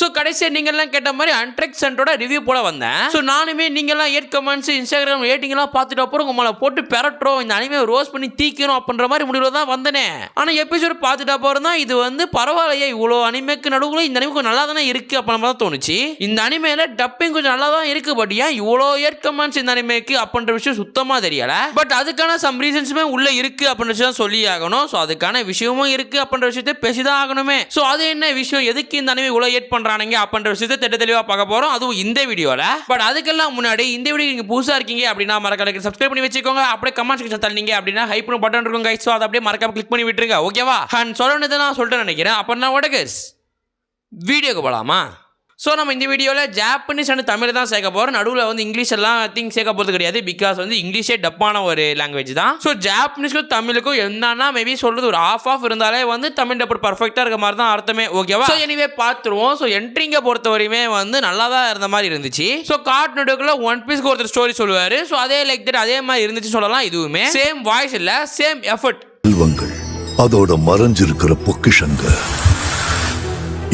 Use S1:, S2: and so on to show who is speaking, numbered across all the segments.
S1: So கடைசியாக நீங்கள்லாம் கேட்ட மாதிரி அன்ட்ரெக்ஸன்ட்டோட ரிவ்யூ போல வந்தேன். ஸோ நானுமே நீங்கள்லாம் ஏட் கமெண்ட்ஸ் இன்ஸ்டாகிராம் ரேட்டிங்லாம் பார்த்துட்டு அப்புறம் உங்களை போட்டு பெறட்டுறோம், இந்த அனிமே ரோஸ் பண்ணி தீக்கணும் அப்படின்ற மாதிரி முடிவில் தான் வந்தனே. ஆனால் எபிசோட் பார்த்துட்டு அப்புறம் தான் இது வந்து பரவாயில்லையே, இவ்வளோ அனிமேக்கு நடுவில் இந்த அனிமே கொஞ்சம் நல்லா தானே இருக்குது அப்படின்னு தான் தோணுச்சு. இந்த அனிமேல டப்பிங் கொஞ்சம் நல்லா தான் இருக்குது, பட் ஏன் இவ்வளோ ஏட் கமெண்ட்ஸ் இந்த அனிமேக்கு அப்படின்ற விஷயம் சுத்தமாக தெரியலை. பட் அதுக்கான சம் ரீசன்ஸுமே உள்ளே இருக்குது அப்படின்ற விஷயம் சொல்லி ஆகணும். ஸோ அதுக்கான விஷயமும் இருக்குது அப்படின்ற விஷயத்தை பேசிதான் ஆகணுமே. ஸோ அது என்ன விஷயம், எதுக்கு இந்த அனிமே இவ்வளோ ஏட் பண்ணுறாங்க அப்படின்ற விஷயத்தை தெளிவாக பார்க்க போறோம், அதுவும் இந்த வீடியோல. பட் அதுக்கெல்லாம் முன்னாடி இந்த வீடியோ நீங்க புதுசா இருக்கீங்க அப்படின்னா மறக்காம சப்ஸ்கிரைப் பண்ணி வச்சுக்கோங்க. அப்படியே கமெண்ட் செக்ஷன் தள்ளிங்க அப்படின்னா ஹைப் பட்டன் இருக்கும் கைஸ், ஸோ அதை அப்படியே மறக்காம கிளிக் பண்ணி விட்டுருங்க. ஓகேவா? அண்ட் சொல்லணுது நான் சொல்லிட்டு நினைக்கிறேன். அப்போ நான் கைஸ் வீடியோக்கு போகலாமா? ஸோ நம்ம இந்த வீடியோவில் ஜாப்பனீஸ் அண்ட் தமிழ் தான் சேர்க்க போகிறோம். நடுவில் வந்து இங்கிலீஷ் எல்லாம் திங்க் சேர்க்க போகிறது கிடையாது, பிகாஸ் வந்து இங்கிலீஷே டப்பான ஒரு லாங்குவேஜ் தான். ஸோ ஜாப்பனீஸ்க்கும் தமிழுக்கும் என்னன்னா மேபி சொல்கிறது ஒரு ஆஃப் இருந்தாலே வந்து தமிழ் டப்பு பர்ஃபெக்டாக இருக்க மாதிரி தான் அர்த்தமே. ஓகேவா? ஸோ எனிவே பார்த்துருவோம். ஸோ என்ட்ரிங்கை பொறுத்தவரையுமே வந்து நல்லா தான் இருந்த மாதிரி இருந்துச்சு. ஸோ கார்ட் நடுவுக்குள்ள ஒன் பீஸ்க்கு ஒருத்தர் ஸ்டோரி சொல்லுவார். ஸோ அதே லைக் தட் அதே மாதிரி இருந்துச்சு சொல்லலாம். இதுவுமே சேம் வாய்ஸ் இல்லை, சேம் எஃபர்ட்.
S2: அதோட மறைஞ்சிருக்கிற பொக்கிஷங்க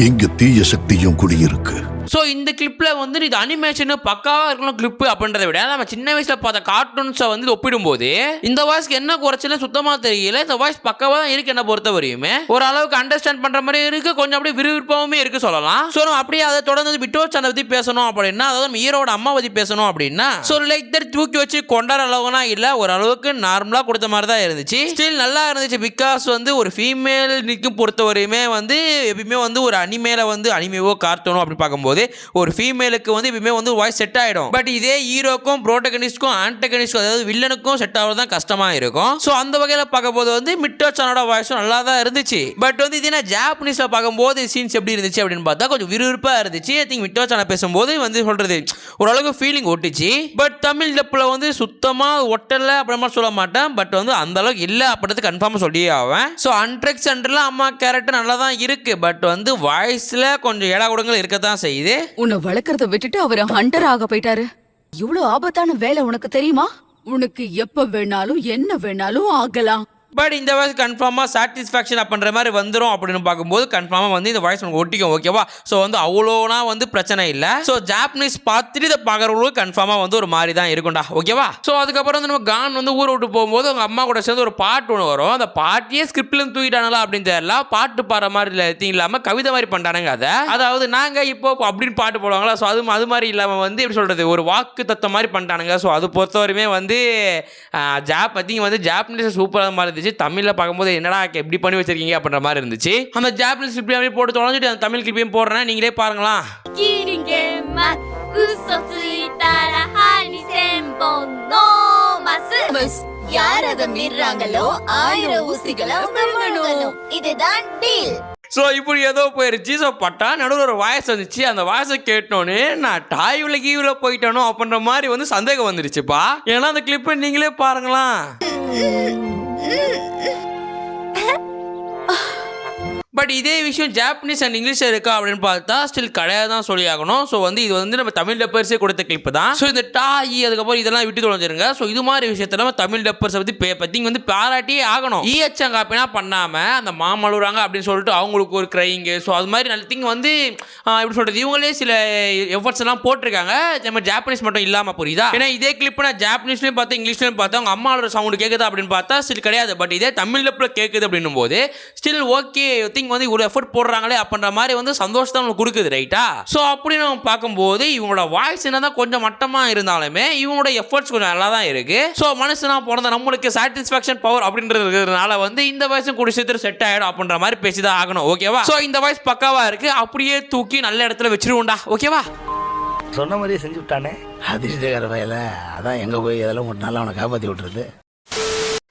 S2: இங்க தீய சக்தியும் குடியிருக்கு.
S1: ஸோ இந்த கிளிப்பில் வந்து இது அனிமேஷனு பக்காவாக இருக்கணும் கிளிப்பு அப்படின்றத விட நம்ம சின்ன வயசில் பார்த்த கார்ட்டூன்ஸை வந்து ஒப்பிடும்போது இந்த வாய்ஸ்க்கு என்ன குறைச்சல சுத்தமாக தெரியல. இந்த வாய்ஸ் பக்காவாக தான் இருக்குது என்ன பொறுத்த வரையுமே. ஓரளவுக்கு அண்டர்ஸ்டாண்ட் பண்ணுற மாதிரி இருக்குது, கொஞ்சம் அப்படியே விறுவிறுப்பாகவுமே இருக்குது சொல்லலாம். ஸோ நம்ம அப்படியே அதை தொடர்ந்து மிட்டோ-சானை பற்றி பேசணும் அப்படின்னா, அதாவது நம்ம ஹீரோட அம்மா பற்றி பேசணும் அப்படின்னா, ஸோ லைக் தட் தூக்கி வச்சு கொண்டாட அளவுனா இல்லை, ஓரளவுக்கு நார்மலாக கொடுத்த மாதிரி தான் இருந்துச்சு. ஸ்டில் நல்லா இருந்துச்சு, பிகாஸ் வந்து ஒரு ஃபீமேல் நிற்கும் பொறுத்தவரையுமே வந்து எப்பயுமே வந்து ஒரு அனிமேல வந்து அனிமேவோ கார்ட்டூனோ அப்படி பார்க்கும்போது ஒரு ஃபீமேலுக்கு வந்து எப்பவுமே வந்து வாய்ஸ் செட் ஆகிடும். பட் இதே ஹீரோக்கும் ப்ரோட்டகனிஸ்ட்க்கும் ஆன்டகனிஸ்ட்க்கும் அதாவது வில்லனுக்கும் செட் ஆகிறது தான் கஷ்டமாக இருக்கும். ஸோ அந்த வகையில் பார்க்கும்போது வந்து மிட்டோ-சானோட வாய்ஸும் நல்லா தான் இருந்துச்சு. பட் வந்து இது என்ன ஜாப்பனீஸில் பார்க்கும்போது சீன்ஸ் எப்படி இருந்துச்சு அப்படின்னு பார்த்தா கொஞ்சம் விறுவிறுப்பாக இருந்துச்சு. ஐ திங்க் மிட்டோ-சானை பேசும்போது வந்து சொல்கிறது ஓரளவுக்கு ஃபீலிங் ஒட்டுச்சு. பட் தமிழ் டப்பில் வந்து சுத்தமாக ஒட்டலை அப்படிமா சொல்ல மாட்டேன், பட் வந்து அந்த அளவுக்கு இல்லை அப்படின்றது கன்ஃபார்மாக சொல்லியே ஆவேன். ஸோ அன்ட்ரெக்ஸ் அண்டர்லாம் அம்மா கேரக்டர் நல்லா தான் இருக்குது, பட் வந்து வாய்ஸில் கொஞ்சம் ஏடாகுடங்கள் இருக்க தான் செய்யுது.
S3: உன்னை வளர்க்கறத விட்டுட்டு அவரு ஹண்டர் ஆக போயிட்டாரு. இவ்வளவு ஆபத்தான வேலை உனக்கு தெரியுமா? உனக்கு எப்ப வேணாலும் என்ன வேணாலும் ஆகலாம்.
S1: பட் இந்த வாய்ஸ் கன்ஃபார்மாக சாட்டிஸ்ஃபேக்ஷன் அப்படின்ற மாதிரி வந்துடும் அப்படின்னு பார்க்கும்போது கன்ஃபார்மாக வந்து இந்த வாய்ஸ் உங்களுக்கு ஒட்டிக்கும். ஓகேவா? ஸோ வந்து அவ்வளோனா வந்து பிரச்சனை இல்லை. ஸோ ஜாப்பனீஸ் பார்த்துட்டு இதை பார்க்குறவங்களுக்கு கன்ஃபார்மாக வந்து ஒரு மாதிரி தான் இருக்கும்டா. ஓகேவா? ஸோ அதுக்கப்புறம் வந்து நம்ம கான் வந்து ஊரை விட்டு போகும்போது அவங்க அம்மா கூட சேர்ந்து ஒரு பாட்டு ஒன்று வரும். அந்த பாட்டியே ஸ்கிரிப்ட்லேருந்து தூக்கிட்டாங்களா அப்படின்னு தெரியல, பாட்டு பாடுற மாதிரி இல்லாமல் கவிதை மாதிரி பண்ணிட்டானுங்க. அதாவது நாங்கள் இப்போ அப்படின்னு பாட்டு போடுவாங்களா, ஸோ அது மாதிரி இல்லாமல் வந்து எப்படி சொல்கிறது ஒரு வாக்கு தத்துவம் மாதிரி பண்ணிட்டானுங்க. ஸோ அது பொறுத்தவரையுமே வந்து வந்து ஜாப்பனீஸ் சூப்பராக மாதிரி இருந்துச்சு. தமிழில் பார்க்கும்போது என்னடா எப்படி பண்ணி வச்சிருக்கீங்க அப்படின்ற மாதிரி இருந்துச்சு. அந்த ஜாப்பனீஸ் கிளிப்பையும் போட்டு தொலைஞ்சிட்டு அந்த தமிழ் கிளிப்பையும் போடுறேன், நீங்களே பாருங்களா.
S4: யார் அதை மீறாங்களோ 1000 ஊசிகளை விழுங்கணும். இதுதான் டீல்.
S1: ஸோ இப்படி ஏதோ போயிருச்சு. ஸோ பட்டா நடுவில் ஒரு வாய்ஸ் வந்துச்சு. அந்த வாய்ஸை கேட்டோன்னே நான் டாய்வில் கீவில் போயிட்டேனோ அப்படின்ற மாதிரி வந்து சந்தேகம் வந்துருச்சுப்பா. ஏன்னா அந்த கிளிப்பை நீங்களே பாருங்களா. பட் இதே விஷயம் ஜாப்பனீஸ் அண்ட் இங்கிலீஷில் இருக்கா அப்படின்னு பார்த்தா ஸ்டில் கிடையாது தான் சொல்லி ஆகணும். ஸோ வந்து இது வந்து நம்ம தமிழ் டப்பர்ஸே கொடுத்த கிளிப்பு தான். ஸோ இந்த டாய் அதுக்கப்புறம் இதெல்லாம் விட்டு தொலைஞ்சிருங்க. ஸோ இது மாதிரி விஷயத்தில் நம்ம தமிழ் டப்பர்ஸை பற்றி வந்து பாராட்டியே ஆகணும். ஈஎச்சாங்காப்பினா பண்ணாமல் அந்த மாமழுறாங்க அப்படின்னு சொல்லிட்டு அவங்களுக்கு ஒரு க்ரைங்கு, ஸோ அது மாதிரி நல்ல திங் வந்து எப்படி சொல்கிறது இவங்களே சில எஃபர்ட்ஸ் எல்லாம் போட்டிருக்காங்க, நம்ம ஜாப்பனீஸ் மட்டும் இல்லாமல். புரியுதா? ஏன்னா இதே கிளிப்பு நான் ஜாப்பனீஸ்லையும் பார்த்தேன் இங்கிலீஷ்லையும் பார்த்தேன். அவங்க அம்மாவோட சவுண்டு கேட்குதா அப்படின்னு பார்த்தா ஸ்டில் கிடையாது. பட் இதே தமிழ் டப்பில் கேட்குது அப்படின்னும் போது ஸ்டில் ஓகே திங் வந்து ஒரு எஃபர்ட் போடுறாங்களே அப்படின்ற மாதிரி வந்து சந்தோஷத்தை உங்களுக்கு கொடுக்குது. ரைட்டா? ஸோ அப்படி நம்ம பார்க்கும்போது இவங்களோட வாய்ஸ் என்னதான் கொஞ்சம் மட்டமாக இருந்தாலுமே இவங்களோட எஃபர்ட்ஸ் கொஞ்சம் நல்லா தான் இருக்கு. ஸோ மனுஷனா பிறந்த நம்மளுக்கு சாட்டிஸ்ஃபேக்ஷன் பவர் அப்படின்றதுனால வந்து இந்த வாய்ஸும் கூட சேர்த்து செட் ஆகிடும் அப்படின்ற மாதிரி பேசிதான் ஆகணும். ஓகேவா? ஸோ இந்த வாய்ஸ் பக்காவா இருக்கு, அப்படியே தூக்கி நல்ல இடத்துல வச்சிருவோம்டா. ஓகேவா?
S5: சொன்ன மாதிரியே செஞ்சு விட்டானே அதிர்ஷ்டக்கார வயல. அதான் எங்கே போய் அதெல்லாம் ஒரு நாள் அவனை காப்பாற்றி விட்டுருது.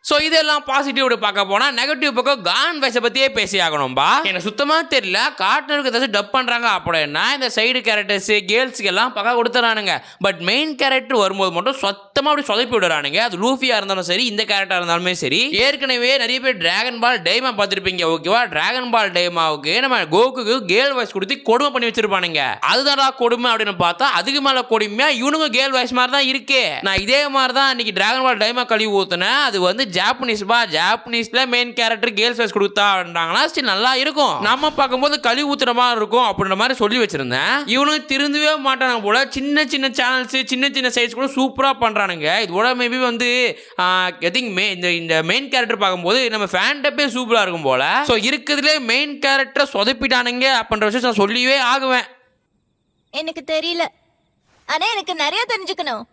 S1: ஸோ இதெல்லாம் பாசிட்டிவ் பார்க்க போனால் நெகட்டிவ் பக்கம் கான் வயசை பற்றியே பேசி ஆகணும்பா. எனக்கு சுத்தமாக தெரியல கார்ட்டூனுக்கு ஏதாச்சும் டப் பண்ணுறாங்க அப்படின்னா இந்த சைடு கேரக்டர்ஸு கேர்ள்ஸுக்கு எல்லாம் பக்கா கொடுத்துறானுங்க. பட் மெயின் கேரக்டர் வரும்போது மட்டும் சுத்தமாக அப்படி சொதப்பி விடுறானுங்க. அது லூஃபியாக இருந்தாலும் சரி இந்த கேரக்டராக இருந்தாலுமே சரி. ஏற்கனவே நிறைய பேர் டிராகன் பால் டைமா பார்த்துருப்பீங்க. ஓகேவா? டிராகன் பால் டைமாவுக்கு நம்ம கோகுக்கு கேர்ள் வாய்ஸ் கொடுத்து கொடுமை பண்ணி வச்சிருப்பானுங்க. அதுதான் கொடுமை அப்படின்னு பார்த்தா அதுக்கு மேலே கொடுமையா இவனுங்க கேர்ள் வாய்ஸ் மாதிரி தான் இருக்கு. நான் இதே மாதிரி தான் இன்னைக்கு டிராகன் பால் டைமா கழுவி ஊற்றினேன். அது வந்து ஜாப்பனீஸ்ல மெயின் கேரக்டர் கேர்ள்ஸ் வாய்ஸ் கொடுத்தாங்கன்னா ஸ்டில் நல்லா இருக்கும், நம்ம பார்க்கும்போது கழி ஊத்துற மாதிரி இருக்கும் அப்படின்ற மாதிரி சொல்லி வச்சிருந்தேன். இவனும் திருந்தவே மாட்டானுங்க போல. சின்ன சின்ன சேனல்ஸ் சின்ன சின்ன சைஸ் கூட சூப்பரா பண்றானுங்க. இதோட மேபி வந்து ஐ திங்க் இந்த மெயின் கேரக்டர் பார்க்கும்போது நம்ம ஃபேன் டப்பே சூப்பரா இருக்கும் போல. ஸோ இருக்கிறதுலே மெயின் கேரக்டரை சொதப்பிட்டானுங்க அப்படின்ற விஷயம் நான் சொல்லியே ஆகுவேன்.
S4: எனக்கு தெரியல, ஆனா எனக்கு நிறைய தெரிஞ்சுக்கணும்.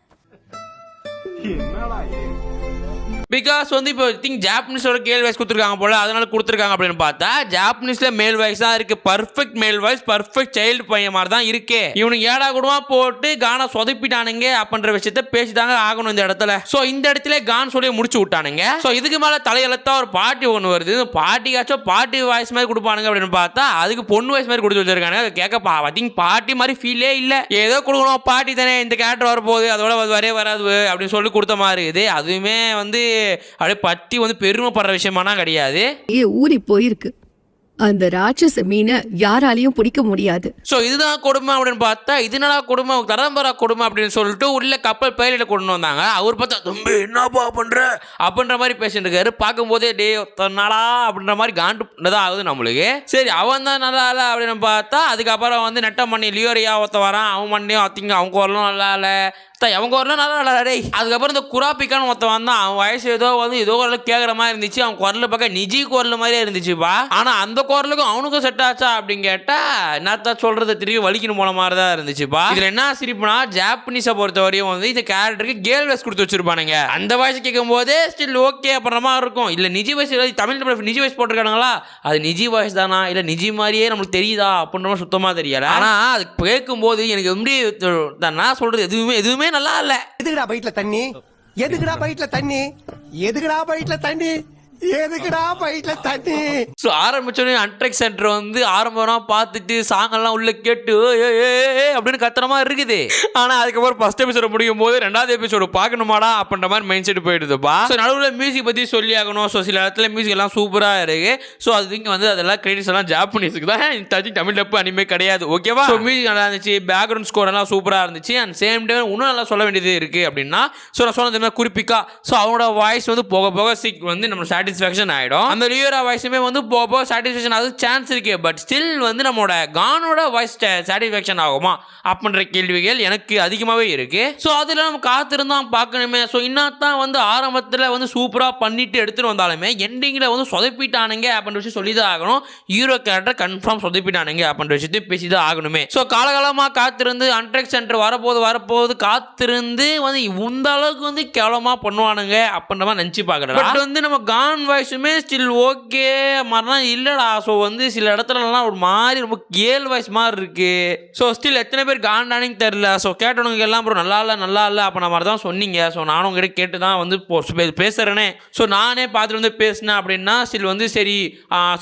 S1: பிகாஸ் வந்து இப்போ திங்க் ஜாப்பனீஸோட கேர்ள் வாய்ஸ் கொடுத்துருக்காங்க போல, அதனால கொடுத்துருக்காங்க அப்படின்னு பார்த்தா ஜாப்பனீஸ்ல மேல் வாய்ஸ் தான் இருக்கு. பர்ஃபெக்ட் மேல் வாய்ஸ், பர்ஃபெக்ட் சைல்டு பையன் மாதிரி தான் இருக்கு. இவனுக்கு ஏடா கூடமா போட்டு கானா சொதப்பிட்டானுங்க அப்படின்ற விஷயத்த பேசிதாங்க ஆகணும் இந்த இடத்துல. ஸோ இந்த இடத்துல கான் சொல்லி முடிச்சு விட்டானுங்க. ஸோ இதுக்கு மேலே தலையெழுத்தா ஒரு பாட்டி ஒன்று வருது. பாட்டிக்காச்சும் பாட்டி வாய்ஸ் மாதிரி கொடுப்பானுங்க அப்படின்னு பார்த்தா அதுக்கு பொண்ணு வாய்ஸ் மாதிரி கொடுத்து வச்சிருக்காங்க. அதை கேட்க ஐ திங்க் பாட்டி மாதிரி ஃபீலே இல்லை. ஏதோ கொடுக்கணும், பாட்டி தானே இந்த கேரக்டர் வரப்போகுது, அதோட வரவே வராது அப்படின்னு சொல்லி கொடுத்த மாதிரி இது. அதுவுமே வந்து அப்படியே பத்தி வந்து பெருமைப்படுற விஷயமானா கிடையாது.
S6: ஊறி போயிருக்கு. அந்த ராட்சச மீனை யாராலையும் பிடிக்க முடியாது.
S1: ஸோ இதுதான் கொடுமை அப்படின்னு பார்த்தா இதனால கொடுமை தரம்பரா கொடுமை அப்படின்னு சொல்லிட்டு உள்ள கப்பல் பயிரில் கொண்டு வந்தாங்க. அவர் பார்த்தா தம்பி என்னப்பா பண்ற அப்படின்ற மாதிரி பேசிட்டு இருக்காரு. பார்க்கும்போதே டே நாளா அப்படின்ற மாதிரி காண்டு ஆகுது நம்மளுக்கு. சரி அவன் தான் நல்லா இல்லை அப்படின்னு பார்த்தா அதுக்கப்புறம் வந்து நெட்ட மண்ணி லியோரியா ஒருத்த வரான். அவன் மண்ணியும் அத்திங்க அவங்க வரலும் நல்லா இல்லை, அவங்க வரலாம் நல்லா நல்லா டே. அதுக்கப்புறம் இந்த குராப்பிக்கான்னு ஒருத்த வந்தான். அவன் வயசு ஏதோ குரல் கேட்குற மாதிரி இருந்துச்சு. அவன் குரல் பார்க்க நிஜி குரல் மாதிரியே இருந்துச்சுப்பா. ஆனால் அந்த குரலுக்கும் அவனுக்கும் செட் ஆச்சா அப்படின்னு கேட்டா என்னத்தான் சொல்றது, திரும்பி வலிக்கணும் போன மாதிரி தான் இருந்துச்சுப்பா. இதுல என்ன சிரிப்புனா ஜாப்பனீஸை பொறுத்த வரையும் வந்து இந்த கேரக்டருக்கு கேர்ள் வாய்ஸ் கொடுத்து வச்சிருப்பானுங்க. அந்த வாய்ஸ் கேட்கும் போதே ஸ்டில் ஓகே அப்புற மாதிரி இருக்கும். இல்லை நிஜி வாய்ஸ் தமிழ் நிஜி வாய்ஸ் போட்டிருக்கானுங்களா, அது நிஜி வாய்ஸ் தானா இல்லை நிஜி மாதிரியே நம்மளுக்கு தெரியுதா அப்படின்ற மாதிரி சுத்தமாக தெரியல. ஆனால் அது கேட்கும்போது எனக்கு எப்படி நான் சொல்றது எதுவுமே நல்லா இல்ல.
S7: எதுக்குடா பைட்ல தண்ணி, எதுக்குடா பைட்ல தண்ணி, எதுக்குடா பைட்ல தண்ணி, எதுக்குடா பைட்ல தண்ணி.
S1: ஸோ ஆரம்பிச்சோடனே அன்ட்ரெக் சென்டர் வந்து ஆரம்பமாக பார்த்துட்டு சாங்கெல்லாம் உள்ள கேட்டு அப்படின்னு கத்துற மாதிரி இருக்குது. ஆனால் அதுக்கப்புறம் ஃபர்ஸ்ட் எபிசோட முடியும் போது ரெண்டாவது எபிசோடு பார்க்கணுமாடா அப்படின்ற மாதிரி மைண்ட் செட் போயிடுதுப்பா. ஸோ நடுவில் மியூசிக் பற்றி சொல்லி ஆகணும். ஸோ சில இடத்துல மியூசிக் எல்லாம் சூப்பராக இருக்கு. ஸோ அதுக்கு வந்து அதெல்லாம் கிரெடிட்ஸ் எல்லாம் ஜாப்பனீஸுக்கு தான், தமிழ் டப்பு அனிமே கிடையாது. ஓகேவா? ஸோ மியூசிக் நல்லா இருந்துச்சு, பேக்ரவுண்ட் ஸ்கோர் எல்லாம் சூப்பராக இருந்துச்சு. அண்ட் சேம் டைம் இன்னும் நல்லா சொல்ல வேண்டியது இருக்கு அப்படின்னா ஸோ நான் சொன்னது குறிப்பிக்கா ஸோ அவனோட வாய்ஸ் வந்து போக போக வந்து நம்ம சாட்டிஸ்ஃபேக்ஷன் ஆகிடும். அந்த லியோரா வாய்ஸுமே வந்து போக போக சாட்டிஸ்ஃபேக்ஷன் ஆகுது சான்ஸ் இருக்கு. பட் ஸ்டில் வந்து நம்மளோட கானோட வாய்ஸ் சாட்டிஸ்ஃபேக்ஷன் ஆகுமா அப்படின்ற கேள்விகள் எனக்கு அதிகமாகவே இருக்கு. ஸோ அதில் நம்ம காத்திருந்தான் பார்க்கணுமே. ஸோ இன்னத்தான் வந்து ஆரம்பத்தில் வந்து சூப்பராக பண்ணிட்டு எடுத்துட்டு வந்தாலுமே எண்டிங்கில் வந்து சொதப்பிட்டானுங்க அப்படின்ற விஷயம் சொல்லி தான் ஆகணும். ஹீரோ கேரக்டர் கன்ஃபார்ம் சொதப்பிட்டானுங்க அப்படின்ற விஷயத்தையும் பேசி தான் ஆகணுமே. ஸோ காலகாலமாக காத்திருந்து அன்ட்ரெக் சென்டர் வரப்போது காத்திருந்து வந்து இந்த அளவுக்கு வந்து கேவலமாக பண்ணுவானுங்க அப்படின்ற மாதிரி நினச்சி பார்க்குறேன். பட் வந்து நம்ம கான் வாய்ஸுமே ஸ்டில் ஓகே மாதிரிலாம் இல்லைடா. ஸோ வந்து சில இடத்துலலாம் ஒரு மாதிரி ரொம்ப கேர்ள் வாய்ஸ் மாதிரி இருக்கு. ஸோ ஸ்டில் எத்தனை பேர் காண்டானின்னு தெரில. ஸோ கேட்டவனுங்க எல்லாம் அப்புறம் நல்லா இல்லை அப்படின்ற மாதிரி தான் சொன்னீங்க. ஸோ நானும் உங்ககிட்ட கேட்டு தான் வந்து பேசுகிறேனே. ஸோ நானே பார்த்துட்டு வந்து பேசினேன் அப்படின்னா ஸ்டில் வந்து சரி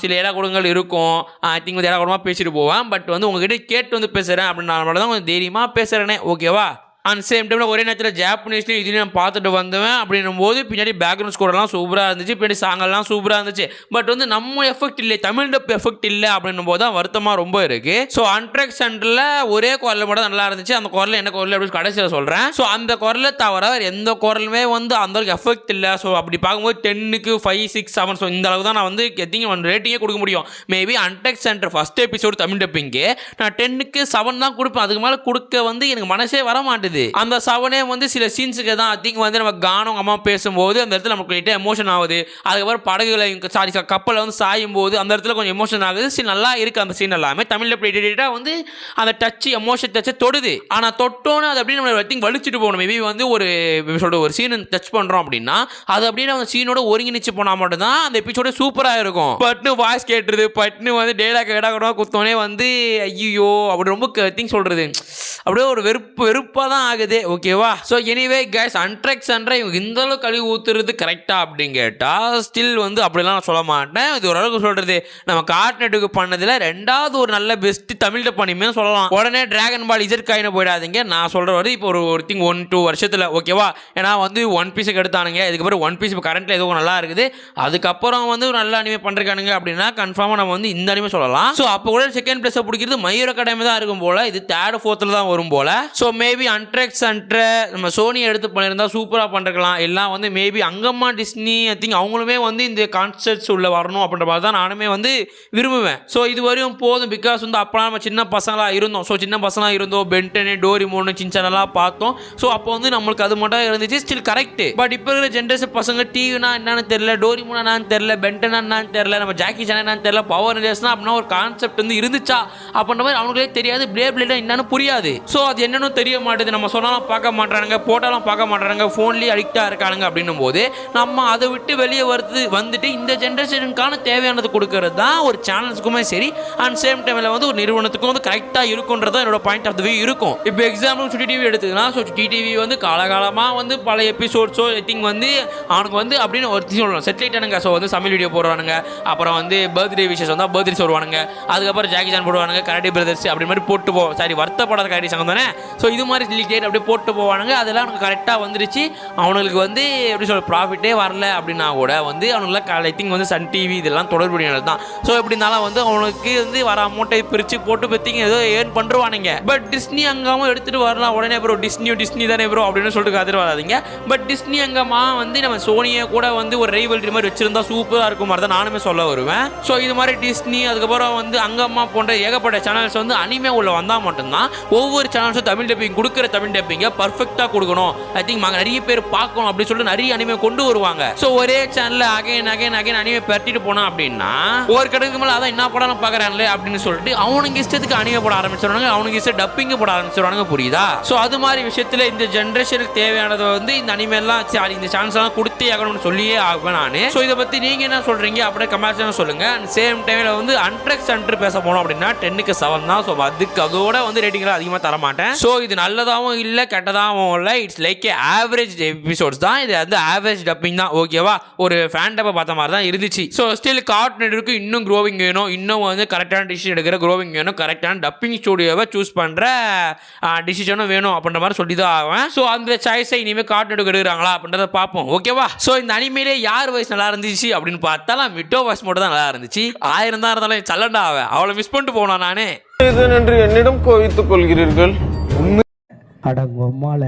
S1: சில இடகுடங்கள் இருக்கும், ஐ திங்க் வந்து இடகுடமாக பேசிட்டு போவேன். பட் வந்து உங்ககிட்ட கேட்டு வந்து பேசுகிறேன் அப்படின்னா தான் கொஞ்சம் தைரியமாக பேசுகிறேனே. ஓகேவா? அண்ட் சேம் டைமில் ஒரே நேரத்தில் ஜாப்பனீஸ்லையும் இதுலையும் நான் பார்த்துட்டு வந்தேன். அப்படின்னும் போது பின்னாடி பேக்ரவுண்ட் ஸ்கோரெல்லாம் சூப்பராக இருந்துச்சு, பின்னாடி சாங்கெல்லாம் சூப்பராக இருந்துச்சு. பட் வந்து நம்ம எஃபெக்ட் இல்லை, தமிழ் டப் எஃபெக்ட் இல்லை அப்படின்னும் போது தான் வருத்தமாக ரொம்ப இருக்குது. ஸோ அன்ட்ரெக் சென்டரில் ஒரே குரல் மட்டும் நல்லா இருந்துச்சு. அந்த குரல் என்ன குரல் அப்படின்னு கடைசியில் சொல்கிறேன். ஸோ அந்த குரலை தவிர எந்த குரலுமே வந்து அந்த அளவுக்கு எஃபெக்ட் இல்லை. ஸோ அப்படி பார்க்கும்போது 10க்கு 5, 6, 7 ஸோ இந்த அளவுக்கு தான் நான் வந்து எத்திங்க ரேட்டிங்கே கொடுக்க முடியும். மேபி அன்ட்ரெக் சென்டர் ஃபஸ்ட் எபிசோடு தமிழ் டப்பிங்கு நான் 10க்கு 7 தான் கொடுப்பேன். அதுக்கு மேலே கொடுக்க வந்து எனக்கு மனசே வர மாட்டேது. அந்த 7 வந்து சில சீன்ஸுக்கு தான். ஐ திங்க் வந்து நம்ம கானம் அம்மா பேசும்போது அந்த இடத்துல நமக்கு லைட்டாக எமோஷன் ஆகுது. அதுக்கப்புறம் படகுகளை கப்பலில் வந்து சாயும் போது அந்த இடத்துல கொஞ்சம் எமோஷன் ஆகுது. சரி நல்லா இருக்குது அந்த சீன் எல்லாமே. தமிழில் டேட்டாக வந்து அந்த டச்சு எமோஷன் டச்சை தொடுது. ஆனால் தொட்டோன்னு அது அப்படியே நம்ம திங்க் வலிச்சுட்டு போகணும். மேபி வந்து ஒரு சொல்கிற ஒரு சீன் டச் பண்ணுறோம் அப்படின்னா அது அப்படியே அந்த சீனோட ஒருங்கிணைச்சு போனால் மட்டும்தான் அந்த எபிசோட சூப்பராக இருக்கும். பட்னு வாய்ஸ் கேட்டுருது, பட்னு வந்து டேலாக் இடா குத்தோனே வந்து ஐயோ அப்படி ரொம்ப திங்க் சொல்கிறது அப்படியே ஒரு வெறுப்பாக தான் ஆகுது. ஓகேவா? ஸோ எனிவே கைஸ் அன்ட்ரெக் சென்டரை இவங்க இந்த அளவுக்கு கழுவி ஊற்றுறது கரெக்டாக அப்படின்னு கேட்டால் ஸ்டில் வந்து அப்படிலாம் நான் சொல்ல மாட்டேன். இது ஓரளவுக்கு சொல்கிறது நம்ம கார்ட்நெட்டுக்கு பண்ணதில் ரெண்டாவது ஒரு நல்ல பெஸ்ட்டு தமிழ் பண்ணிமே சொல்லலாம். உடனே டிராகன் பால் இசட் காயின்னு போயிடாதீங்க. நான் சொல்கிற வரை இப்போ ஒரு திங் 1-2 வருஷத்தில் ஓகேவா? ஏன்னா வந்து ஒன் பீஸுக்கு எடுத்தானுங்க. இதுக்கப்புறம் ஒன் பீஸ் இப்போ கரண்ட்டில் எதுவும் நல்லா இருக்குது. அதுக்கப்புறம் வந்து ஒரு நல்ல அனிமே பண்ணுறானுங்க அப்படின்னா கன்ஃபார்மாக நம்ம வந்து இந்த அனிமே சொல்லலாம். ஸோ அப்போ கூட செகண்ட் பிளேஸை பிடிக்கிறது மை ஹீரோ அகாடமி தான் இருக்கும் போல். இது 3rd 4th தான் வரும் போல. ஸோ மேபி அன்ட்ரெக்ஸ் நம்ம சோனியை எடுத்து பண்ணியிருந்தா சூப்பராக பண்ணிருக்கலாம். எல்லாம் வந்து maybe Angamma Disney I think அவங்களுமே வந்து இந்த கான்செப்ட்ஸ் உள்ள வரணும் அப்படின்ற மாதிரி தான் நானுமே வந்து விரும்புவேன். ஸோ இது வரையும் போதும். பிகாஸ் வந்து அப்போலாம் நம்ம சின்ன பசங்களாக இருந்தோம். ஸோ சின்ன பசங்களாக இருந்தோம், பென்டனு டோரிமோனு சின்சானெல்லாம் பார்த்தோம். ஸோ அப்போ வந்து நம்மளுக்கு அது மட்டும் இருந்துச்சு, ஸ்டில் கரெக்ட். பட் இப்போ இருக்கிற ஜென்ரேஷன் பசங்க டிவினா என்னன்னு தெரியல, டோரிமோனா என்னன்னு தெரியல, பென்டனா என்னன்னு தெரியல, நம்ம ஜாக்கி சான் என்னன்னு தெரியல, பவர் ரேஞ்சர்ஸ்னா அப்படின்னா ஒரு கான்செப்ட் வந்து இருந்துச்சா அப்படின்ற மாதிரி அவங்களுக்கே தெரியாது. பிளேட் என்னன்னு புரியாது. ஸோ அது என்னன்னு தெரிய மாட்டேது. நம்ம சொன்னாலும் பார்க்க மாட்டானுங்க, போட்டாலும் பார்க்க மாட்டானுங்க, ஃபோன்லேயே அடிக்டாக இருக்கானுங்க அப்படின்னும் போது நம்ம அதை விட்டு வெளியே வந்துட்டு இந்த ஜென்ரேஷனுக்கான தேவையானது கொடுக்கறது தான் ஒரு சேனல்ஸுக்குமே சரி, அண்ட் சேம் டைமில் வந்து ஒரு நிறுவனத்துக்கும் வந்து கரெக்டாக இருக்குன்றது என்னோட பாயிண்ட் ஆஃப் த வியூ இருக்கும். இப்போ எக்ஸாம்பிள் சுட்டி டிவி எடுத்துக்கலாம். ஸோ சுட்டி டிவி வந்து காலகாலமாக வந்து பல எபிசோட்ஸோ ஐ திங்க் வந்து அவனுக்கு வந்து அப்படின்னு ஒரு சொல்லணும் செட்டில் ஆகிட்டானுங்க. ஸோ வந்து சமையல் வீடியோ போடுவானுங்க, அப்புறம் வந்து பர்த்டே விஷஸ் வந்தால் பர்த்டே சொல்லுவானுங்க, அதுக்கப்புறம் ஜாக்கி சான் போடுவானுங்க, கராட்டே பிரதர்ஸ் அப்படி மாதிரி போட்டு சாரி வருத்தப்படாத கராட்டே சங்கம் தானே. ஸோ இது மாதிரி டேட் அப்படியே போட்டு போவானுங்க. அதெல்லாம் அவனுக்கு கரெக்டாக வந்துருச்சு. அவனுக்கு வந்து எப்படி சொல்ல ப்ராஃபிட்டே வரல அப்படின்னா கூட வந்து அவனுக்குலாம் ஐ திங்க் வந்து சன் டிவி இதெல்லாம் தொடர்புடையது தான். ஸோ எப்படி இருந்தாலும் வந்து அவனுக்கு வந்து வர அமௌண்ட்டை பிரித்து போட்டு பற்றிங்க ஏதோ ஏர்ன் பண்ணுவானுங்க. பட் டிஸ்னி அங்கமாக எடுத்துகிட்டு வரலாம் உடனே ப்ரோ டிஸ்னி தானே ப்ரோ அப்படின்னு சொல்லிட்டு காத்துட்டு வராதிங்க. பட் டிஸ்னி அங்கமா வந்து நம்ம சோனியை கூட வந்து ஒரு ரைவல்ரி மாதிரி வச்சிருந்தா சூப்பராக இருக்கும் மாதிரி தான் நானுமே சொல்ல வருவேன். ஸோ இது மாதிரி டிஸ்னி அதுக்கப்புறம் வந்து அங்கம்மா போன்ற ஏகப்பட்ட சேனல்ஸ் வந்து அனிமே உள்ள வந்தால் மட்டும்தான் ஒவ்வொரு சேனல்ஸும் தமிழ் டப்பிங் கொடுக்குற தமிழ் டப்பிங்கை பர்ஃபெக்டாக கொடுக்கணும். ஐ திங்க் நிறைய பேர் பார்க்கணும் அப்படின்னு சொல்லிட்டு நிறைய அனிமே கொண்டு வருவாங்க. ஸோ ஒரே சேனலில் அகைன் அனிமே பரட்டிட்டு போனோம் அப்படின்னா ஒரு கடைக்கு மேலே அதான் என்ன படம் பார்க்குறாங்களே அப்படின்னு சொல்லிட்டு அவனுக்கு இஷ்டத்துக்கு அனிமே போட ஆரம்பிச்சிடுவாங்க, அவனுக்கு இஷ்டம் டப்பிங் போட ஆரம்பிச்சிடுவாங்க. புரியுதா? ஸோ அது மாதிரி விஷயத்தில் இந்த ஜென்ரேஷனுக்கு தேவையானதை வந்து இந்த அனிமே எல்லாம் இந்த சான்ஸ் எல்லாம் கொடுத்தே ஆகணும்னு சொல்லியே ஆகுவேன் நான். ஸோ இதை பற்றி நீங்கள் என்ன சொல்கிறீங்க அப்படியே கமெண்ட்ஸ் சொல்லுங்க. அண்ட் சேம் டைமில் வந்து அன்ட்ரெக்ஸ் பேச போனோம் அப்படின்னா 10க்கு 7 தான். ஸோ அதுக்கு அதோட வந்து ரேட்டிங்லாம் அதிகமாக தர மாட்டேன். ஸோ இது நல்லதாகவும் இல்லை கெட்டதாகவும் இல்லை, இட்ஸ் லைக் ஆவரேஜ் எபிசோட்ஸ் தான். இது வந்து ஆவரேஜ் டப்பிங் தான், ஓகேவா? ஒரு ஃபேன் டப்பை பார்த்த மாதிரி தான் இருந்துச்சு. ஸோ ஸ்டில் கார்ட்டூனுக்கு இன்னும் க்ரோவிங் வேணும், இன்னும் வந்து கரெக்டான டிசிஷன் எடுக்கிற க்ரோவிங் வேணும், கரெக்டான டப்பிங் ஸ்டூடியோவை சூஸ் பண்ணுற டிசிஷனும் வேணும் அப்படின்ற மாதிரி சொல்லி தான் ஆவேன். ஸோ அந்த சாய்ஸை இனிமேல் கார்ட்டூனுக்கு எடுக்கிறாங்களா அப்படின்றத பார்ப்போம், ஓகேவா? ஸோ இந்த அனிமேலே யார் வாய்ஸ் நல்லா இருந்துச்சு அப்படின்னு பார்த்தாலும் மிட்டோ வாய்ஸ் மட்டும் தான் நல்லா இருந்துச்சு. 1000 தான் இருந்தாலும் சல்லண்டா ஆவேன், அவளை மிஸ் பண்ணிட்டு போனோம் நானே.
S8: இது என்று என்னிடம் கோவித்துக் கொள்கிறீர்கள்?
S7: அடங்கம்மால